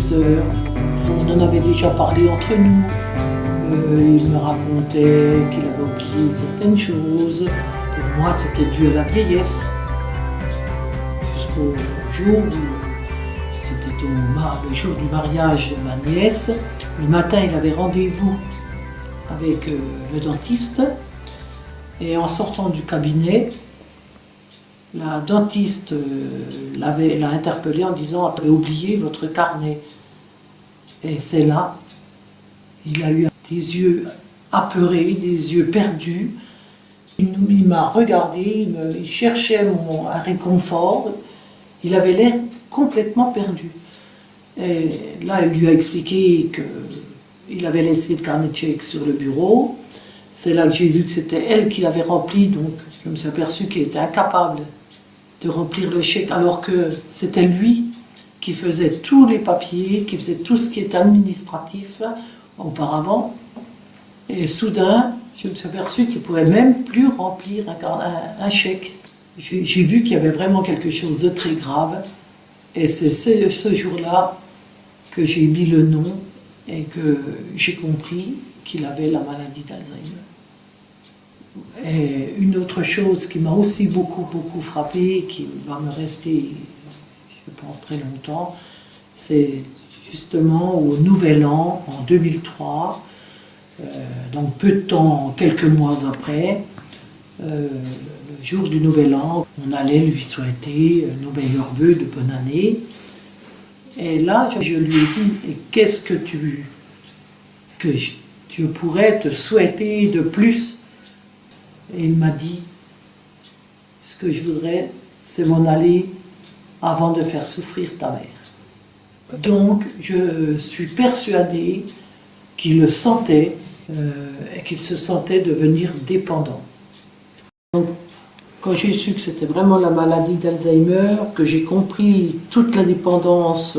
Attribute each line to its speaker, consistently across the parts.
Speaker 1: sœurs. On en avait déjà parlé entre nous. Il me racontait qu'il avait oublié certaines choses. Pour moi, c'était dû à la vieillesse. Jusqu'au jour où c'était le jour du mariage de ma nièce. Le matin, il avait rendez-vous avec le dentiste. Et en sortant du cabinet, la dentiste l'a interpellé en disant « Vous avez oublié votre carnet ». Et c'est là, il a eu des yeux apeurés, des yeux perdus. Il m'a regardé, il cherchait un réconfort. Il avait l'air complètement perdu. Et là, il lui a expliqué qu'il avait laissé le carnet de chèques sur le bureau. C'est là que j'ai vu que c'était elle qui l'avait rempli, donc je me suis aperçu qu'il était incapable de remplir le chèque, alors que c'était lui qui faisait tous les papiers, qui faisait tout ce qui était administratif auparavant. Et soudain, je me suis aperçu qu'il ne pouvait même plus remplir un chèque. J'ai vu qu'il y avait vraiment quelque chose de très grave. Et c'est ce jour-là que j'ai mis le nom et que j'ai compris qu'il avait la maladie d'Alzheimer. Et une autre chose qui m'a aussi beaucoup frappée, qui va me rester, je pense, très longtemps, c'est justement au Nouvel An, en 2003, donc peu de temps, quelques mois après, le jour du Nouvel An, on allait lui souhaiter nos meilleurs vœux de bonne année. Et là, je lui ai dit, et qu'est-ce que je pourrais te souhaiter de plus? Et il m'a dit, ce que je voudrais, c'est m'en aller avant de faire souffrir ta mère. Donc, je suis persuadée qu'il le sentait et qu'il se sentait devenir dépendant. Donc, quand j'ai su que c'était vraiment la maladie d'Alzheimer, que j'ai compris toute la dépendance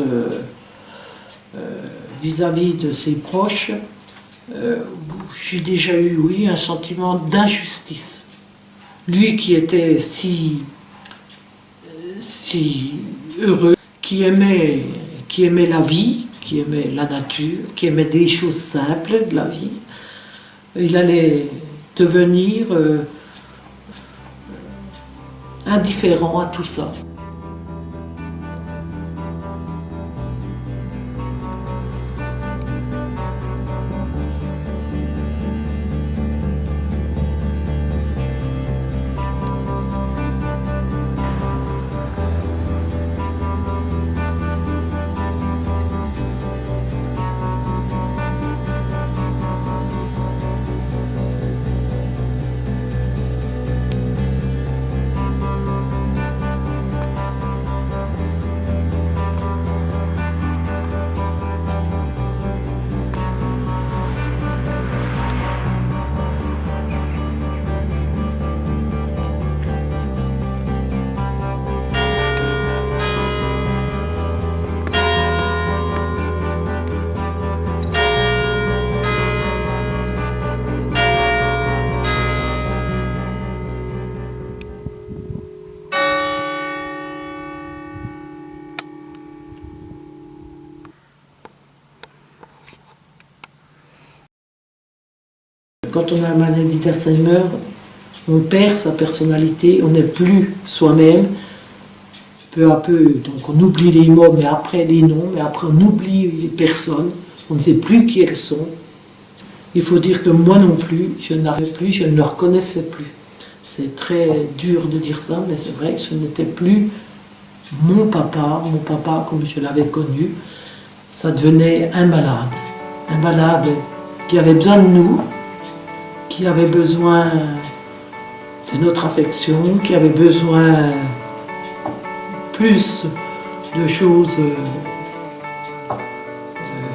Speaker 1: vis-à-vis de ses proches, j'ai déjà eu, oui, un sentiment d'injustice. Lui qui était si heureux, qui aimait la vie, qui aimait la nature, qui aimait des choses simples de la vie, il allait devenir indifférent à tout ça. Quand on a la maladie d'Alzheimer, on perd sa personnalité, on n'est plus soi-même, peu à peu, donc on oublie les mots, mais après les noms, mais après on oublie les personnes, on ne sait plus qui elles sont. Il faut dire que moi non plus, je n'arrivais plus, je ne le reconnaissais plus. C'est très dur de dire ça, mais c'est vrai que ce n'était plus mon papa comme je l'avais connu. Ça devenait un malade qui avait besoin de nous, qui avait besoin de notre affection, qui avait besoin plus de choses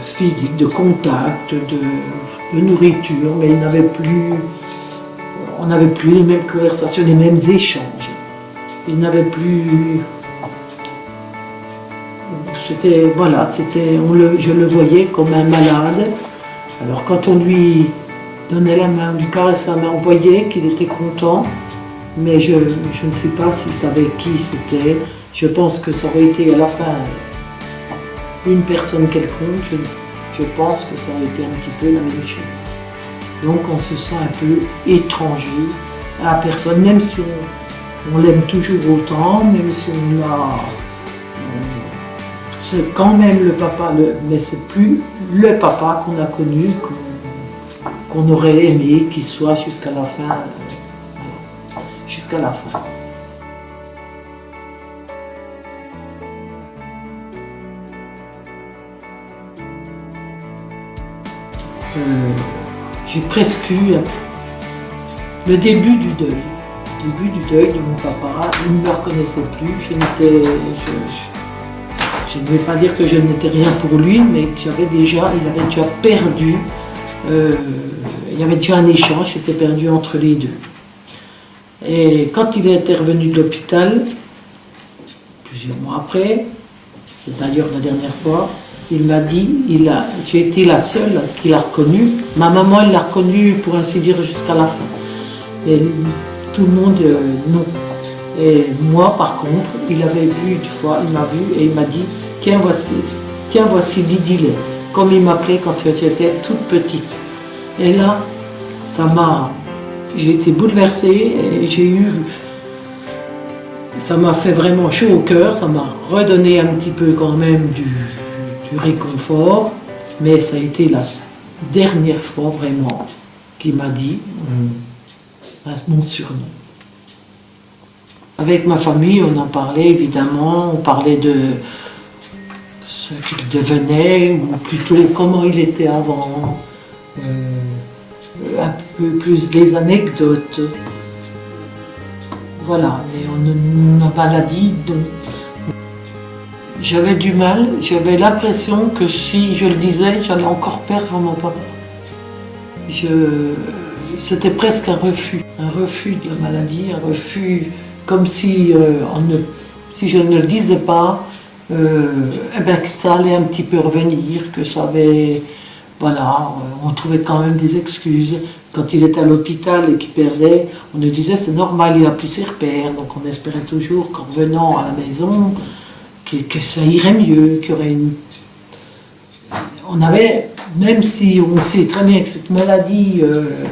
Speaker 1: physiques, de contact, de nourriture, mais on n'avait plus les mêmes conversations, les mêmes échanges. Il n'avait plus... je le voyais comme un malade. Alors quand on lui donnait la main, on lui caressait la main, on voyait qu'il était content, mais je ne sais pas s'il savait qui c'était. Je pense que ça aurait été à la fin une personne quelconque, je pense que ça aurait été un petit peu la même chose. Donc on se sent un peu étranger à la personne, même si on l'aime toujours autant, même si on a... C'est quand même le papa, mais c'est plus le papa qu'on a connu, qu'on aurait aimé qu'il soit jusqu'à la fin. Jusqu'à la fin. J'ai presque eu le début du deuil. Le début du deuil de mon papa. Il ne me reconnaissait plus. Je ne vais pas dire que je n'étais rien pour lui, mais il avait déjà perdu. Il y avait déjà un échange qui était perdu entre les deux. Et quand il est intervenu de l'hôpital, plusieurs mois après, c'est d'ailleurs la dernière fois, il m'a dit, j'ai été la seule qui l'a reconnu. Ma maman, elle l'a reconnu, pour ainsi dire, jusqu'à la fin. Et tout le monde, non. Et moi, par contre, il avait vu une fois, il m'a vu et il m'a dit, tiens, voici Didilette, comme il m'appelait quand j'étais toute petite. Et là, j'ai été bouleversée et ça m'a fait vraiment chaud au cœur, ça m'a redonné un petit peu quand même du réconfort, mais ça a été la dernière fois vraiment qu'il m'a dit mon surnom. Avec ma famille, on en parlait évidemment, on parlait de ce qu'il devenait, ou plutôt comment il était avant, un peu plus des anecdotes. Voilà, mais on a maladie, donc j'avais du mal, j'avais l'impression que si je le disais, j'allais encore perdre mon papa. C'était presque un refus de la maladie, un refus comme si, si je ne le disais pas, que ça allait un petit peu revenir, que ça avait... Voilà, on trouvait quand même des excuses. Quand il était à l'hôpital et qu'il perdait, on nous disait c'est normal, il n'a plus ses repères, donc on espérait toujours qu'en revenant à la maison, que ça irait mieux, qu'il y aurait une... On avait, même si on sait très bien que cette maladie,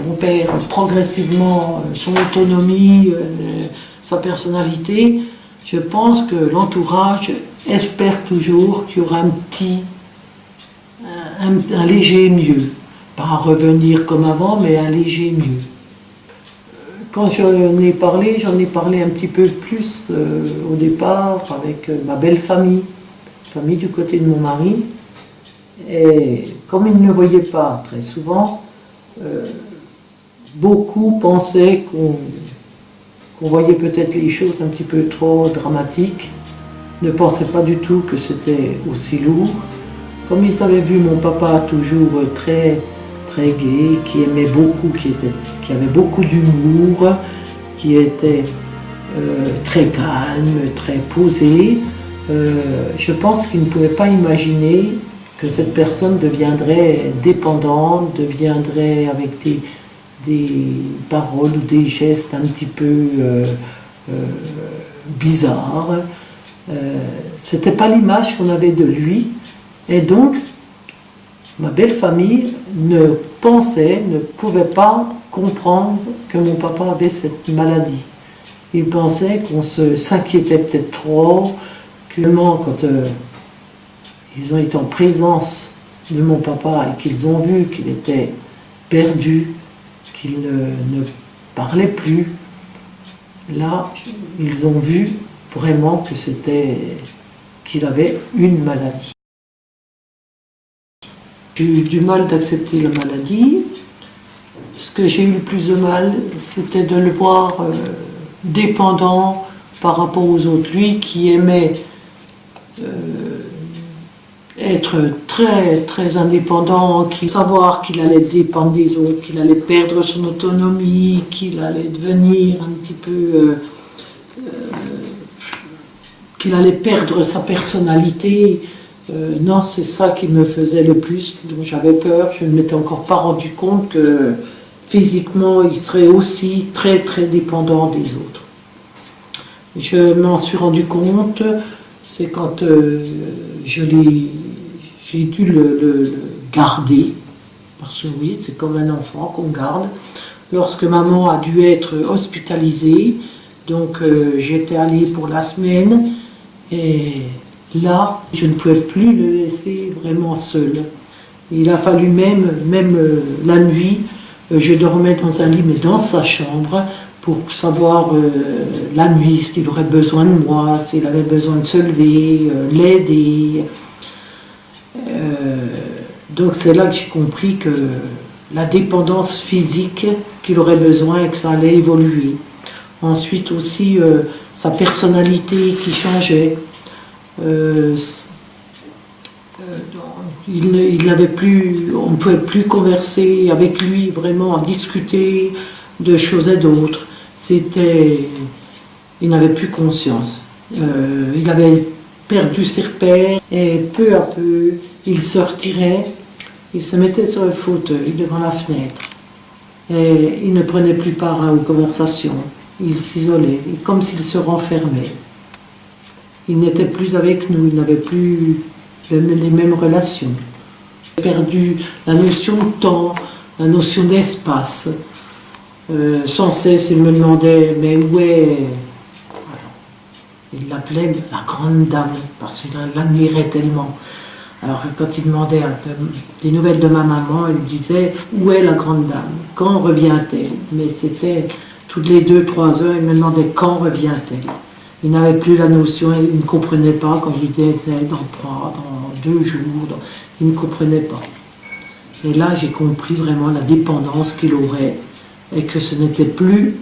Speaker 1: on perd progressivement son autonomie, sa personnalité, je pense que l'entourage espère toujours qu'il y aura un léger mieux. Pas revenir comme avant, mais un léger mieux. Quand j'en ai parlé un petit peu plus au départ avec ma belle famille du côté de mon mari. Et comme ils ne le voyaient pas très souvent, beaucoup pensaient qu'on voyait peut-être les choses un petit peu trop dramatiques, ne pensaient pas du tout que c'était aussi lourd. Comme ils avaient vu mon papa toujours très gai, qui aimait beaucoup, qui avait beaucoup d'humour, qui était très calme, très posé, je pense qu'ils ne pouvaient pas imaginer que cette personne deviendrait dépendante, deviendrait avec des paroles ou des gestes un petit peu bizarres. C'était pas l'image qu'on avait de lui, et donc ma belle famille ne pouvait pas comprendre que mon papa avait cette maladie. Ils pensaient qu'on s'inquiétait peut-être trop, que quand ils ont été en présence de mon papa et qu'ils ont vu qu'il était perdu, qu'il ne parlait plus, là, ils ont vu vraiment qu'il avait une maladie. J'ai eu du mal d'accepter la maladie. Ce que j'ai eu le plus de mal, c'était de le voir dépendant par rapport aux autres. Lui qui aimait être très, très indépendant, savoir qu'il allait dépendre des autres, qu'il allait perdre son autonomie, qu'il allait devenir un petit peu... qu'il allait perdre sa personnalité. Non, c'est ça qui me faisait le plus, dont j'avais peur. Je ne m'étais encore pas rendu compte que physiquement, il serait aussi très très dépendant des autres. Je m'en suis rendu compte, c'est quand je l'ai J'ai dû le garder, parce que oui, c'est comme un enfant qu'on garde. Lorsque maman a dû être hospitalisée, donc j'étais allée pour la semaine, et là, je ne pouvais plus le laisser vraiment seul. Il a fallu même la nuit, je dormais dans un lit, mais dans sa chambre, pour savoir la nuit s'il aurait besoin de moi, s'il avait besoin de se lever, l'aider. Donc c'est là que j'ai compris que la dépendance physique qu'il aurait besoin et que ça allait évoluer. Ensuite aussi sa personnalité qui changeait. Il n'avait plus, on ne pouvait plus converser avec lui, vraiment discuter de choses et d'autres. Il n'avait plus conscience. Il avait perdu ses repères et peu à peu, il se retirait, il se mettait sur le fauteuil devant la fenêtre et il ne prenait plus part aux conversations. Il s'isolait, comme s'il se renfermait. Il n'était plus avec nous, il n'avait plus les mêmes relations. J'ai perdu la notion de temps, la notion d'espace. Sans cesse, il me demandait, mais où est... Il l'appelait la grande dame, parce qu'il l'admirait tellement. Alors quand il demandait des nouvelles de ma maman, il me disait, où est la grande dame? Quand revient-elle? Mais c'était toutes les 2-3 heures, il me demandait quand revient-elle. Il n'avait plus la notion, il ne comprenait pas quand je lui disais dans 3, dans 2 jours, il ne comprenait pas. Et là, j'ai compris vraiment la dépendance qu'il aurait et que ce n'était plus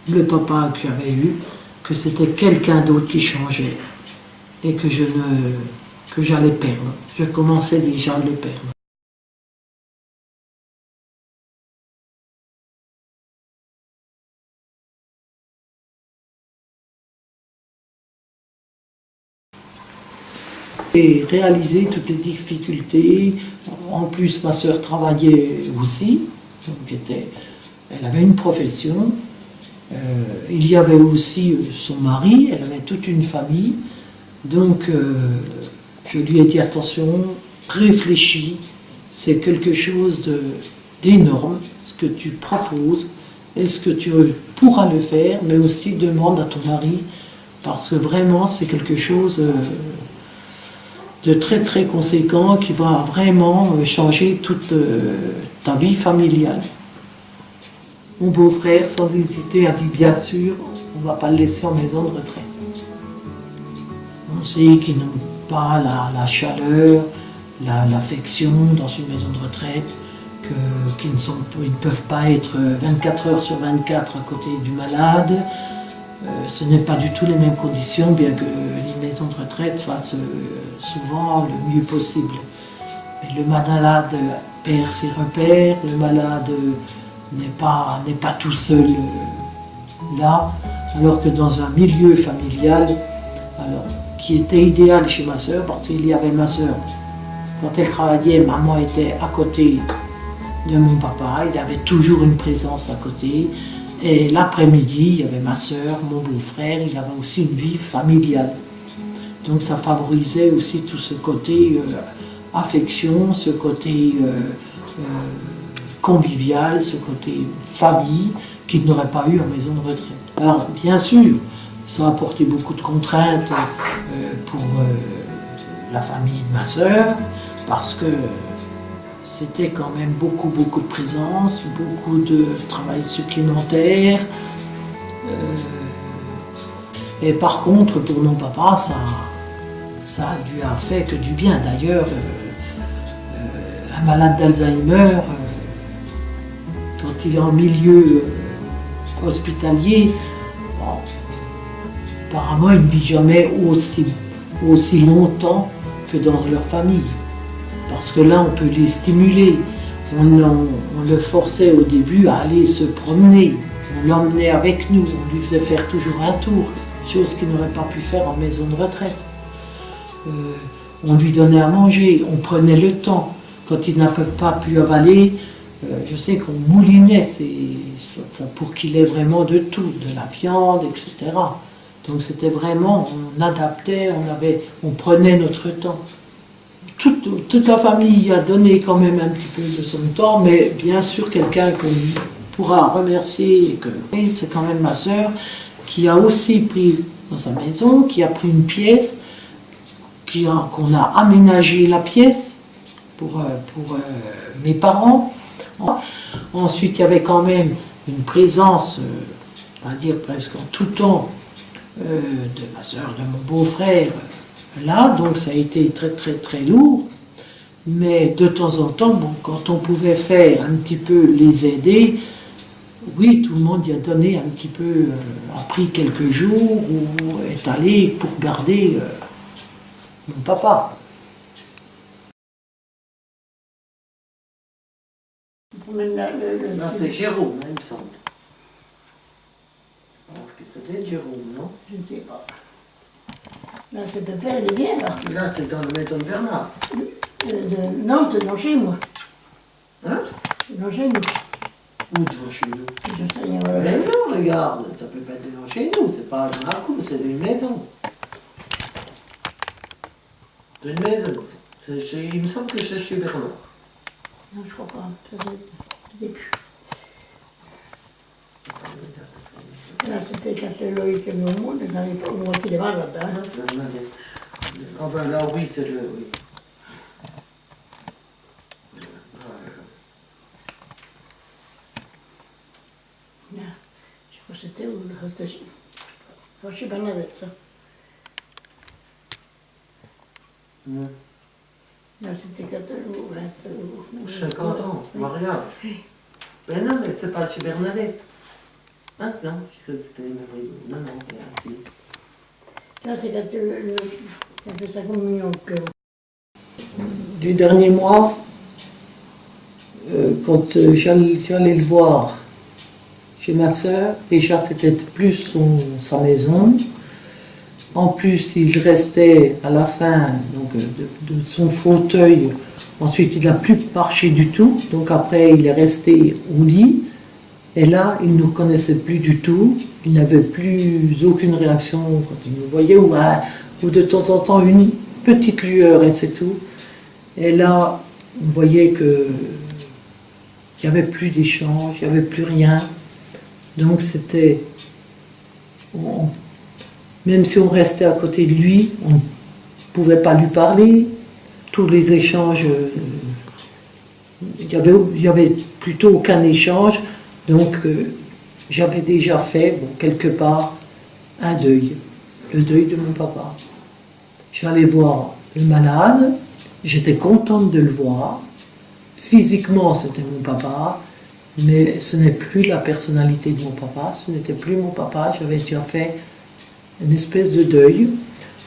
Speaker 1: le papa que j'avais eu, que c'était quelqu'un d'autre qui changeait et que j'allais perdre. Je commençais déjà à le perdre. Et réaliser toutes les difficultés. En plus, ma sœur travaillait aussi, donc elle avait une profession. Il y avait aussi son mari, elle avait toute une famille. Donc, je lui ai dit, attention, réfléchis, c'est quelque chose d'énorme, ce que tu proposes. Est-ce que tu pourras le faire, mais aussi demande à ton mari, parce que vraiment, c'est quelque chose de très très conséquent qui va vraiment changer toute ta vie familiale. Mon beau-frère, sans hésiter, a dit bien sûr, on ne va pas le laisser en maison de retraite. On sait qu'ils n'ont pas la chaleur, l'affection dans une maison de retraite, qu'ils ne peuvent pas être 24 heures sur 24 à côté du malade. Ce n'est pas du tout les mêmes conditions, bien que les maisons de retraite fassent souvent le mieux possible. Mais le malade perd ses repères, le malade n'est pas tout seul là, alors que dans un milieu familial, qui était idéal chez ma sœur, parce qu'il y avait ma sœur. Quand elle travaillait, maman était à côté de mon papa, il avait toujours une présence à côté. Et l'après-midi, il y avait ma sœur, mon beau-frère, il avait aussi une vie familiale. Donc ça favorisait aussi tout ce côté affection, ce côté convivial, ce côté famille qu'il n'aurait pas eu en maison de retraite. Alors bien sûr, ça a apporté beaucoup de contraintes pour la famille de ma sœur, parce que c'était quand même beaucoup de présence, beaucoup de travail supplémentaire. Et par contre, pour mon papa, ça lui a fait que du bien. D'ailleurs, un malade d'Alzheimer, quand il est en milieu hospitalier, bon, apparemment il ne vit jamais aussi longtemps que dans leur famille. Parce que là, on peut les stimuler. On le forçait au début à aller se promener. On l'emmenait avec nous. On lui faisait faire toujours un tour, chose qu'il n'aurait pas pu faire en maison de retraite. On lui donnait à manger. On prenait le temps. Quand il n'a pas pu avaler, je sais qu'on moulinait ça pour qu'il ait vraiment de tout, de la viande, etc. Donc c'était vraiment, on adaptait, on prenait notre temps. toute la famille a donné quand même un petit peu de son temps, mais bien sûr quelqu'un qu'on pourra remercier, c'est quand même ma sœur, qui a aussi pris dans sa maison, qui a pris une pièce, qu'on a aménagé la pièce pour mes parents. Ensuite, il y avait quand même une présence, on va dire presque en tout temps, de ma sœur, de mon beau-frère, là, donc ça a été très très très lourd. Mais de temps en temps, bon, quand on pouvait faire un petit peu les aider, oui, tout le monde y a donné un petit peu, a pris quelques jours ou est allé pour garder mon papa. Non, c'est Jérôme, hein, il me semble. Alors que c'était Jérôme, non?
Speaker 2: Je ne sais pas. Là, c'est ton père, il est bien, là.
Speaker 1: Là, c'est dans la maison de Bernard.
Speaker 2: Non, c'est dans chez moi.
Speaker 1: Hein?
Speaker 2: C'est dans chez nous.
Speaker 1: Où devant chez nous?
Speaker 2: Je sais rien, voilà.
Speaker 1: Mais non, regarde, ça peut pas être devant chez nous, c'est pas dans la cour, c'est une maison. Une maison. Il me semble que c'est chez Bernard.
Speaker 2: Non, je crois pas. Ça je sais plus. Là, c'était quand Loïc est venu au monde, dans l'époque, moi qui est là-dedans.
Speaker 1: Ah ben là, oui, c'est le... Oui.
Speaker 2: Là, je crois que c'était où, là, chez Bernadette, ça. Là, c'était
Speaker 1: 50 ans, mariage. Mais non, mais c'est pas chez Bernadette. Ah non, je crois que c'était Marie. Non, c'est ainsi.
Speaker 2: Là, c'est quand il a fait sa communion.
Speaker 1: Du dernier mois, quand j'allais le voir chez ma sœur, déjà c'était plus sa maison. En plus, il restait à la fin donc, de son fauteuil. Ensuite, il n'a plus marché du tout. Donc après, il est resté au lit. Et là, il ne nous connaissait plus du tout. Il n'avait plus aucune réaction quand il nous voyait, ou de temps en temps une petite lueur, et c'est tout. Et là, on voyait qu'il n'y avait plus d'échange, il n'y avait plus rien. Donc c'était... Même si on restait à côté de lui, on ne pouvait pas lui parler. Tous les échanges, il n'y avait plutôt aucun échange. Donc j'avais déjà fait, bon, quelque part, un deuil, le deuil de mon papa. J'allais voir le malade, j'étais contente de le voir. Physiquement, c'était mon papa, mais ce n'est plus la personnalité de mon papa, ce n'était plus mon papa, j'avais déjà fait une espèce de deuil.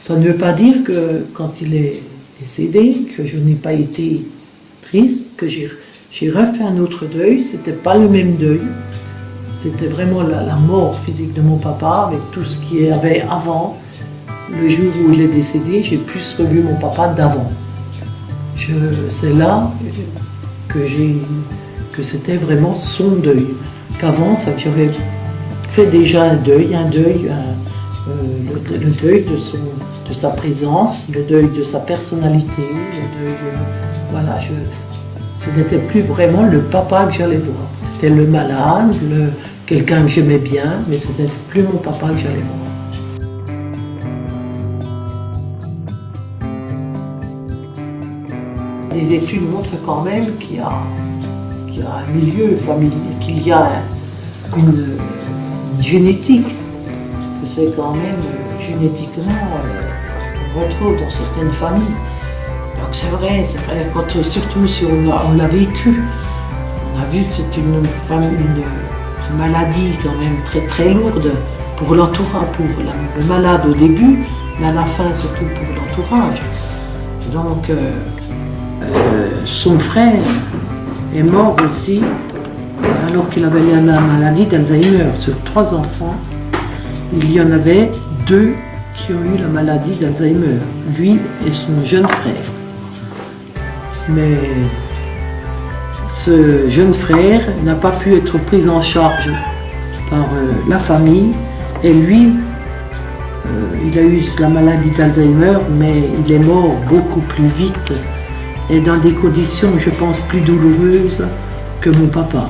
Speaker 1: Ça ne veut pas dire que quand il est décédé, que je n'ai pas été triste, que j'ai refait un autre deuil. C'était pas le même deuil. C'était vraiment la mort physique de mon papa, avec tout ce qu'il y avait avant. Le jour où il est décédé, j'ai plus revu mon papa d'avant. C'est là que c'était vraiment son deuil. Qu'avant, j'avais fait déjà un deuil, le deuil de sa présence, le deuil de sa personnalité, le deuil voilà, ce n'était plus vraiment le papa que j'allais voir. C'était le malade, quelqu'un que j'aimais bien, mais ce n'était plus mon papa que j'allais voir. Les études montrent quand même qu'il y a un milieu familial, qu'il y a une génétique, que c'est quand même génétiquement, on retrouve dans certaines familles. Donc c'est vrai, surtout si on l'a vécu. On a vu que c'est une maladie quand même très très lourde pour l'entourage, pour le malade au début, mais à la fin surtout pour l'entourage. Donc son frère est mort aussi alors qu'il avait la maladie d'Alzheimer. Sur 3 enfants, il y en avait 2 qui ont eu la maladie d'Alzheimer, lui et son jeune frère. Mais ce jeune frère n'a pas pu être pris en charge par la famille, et lui, il a eu la maladie d'Alzheimer, mais il est mort beaucoup plus vite est dans des conditions, je pense, plus douloureuses que mon papa.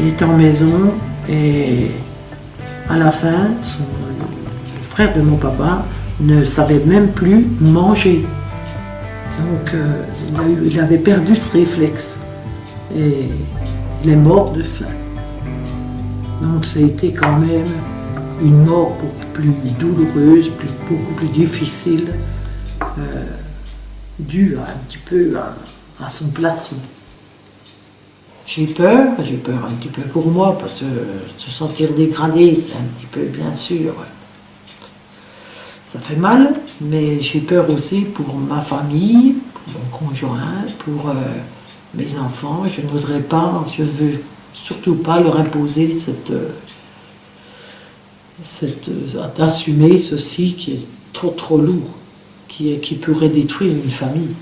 Speaker 1: Il est en maison et à la fin, le frère de mon papa ne savait même plus manger. Donc il avait perdu ce réflexe et il est mort de faim. Donc ça a été quand même une mort beaucoup plus douloureuse, beaucoup plus difficile, due un petit peu à son placement. J'ai peur un petit peu pour moi, parce que se sentir dégradé, c'est un petit peu, bien sûr, ça fait mal, mais j'ai peur aussi pour ma famille, pour mon conjoint, pour mes enfants. Je ne voudrais pas, je veux surtout pas leur imposer d'assumer ceci qui est trop lourd, qui pourrait détruire une famille.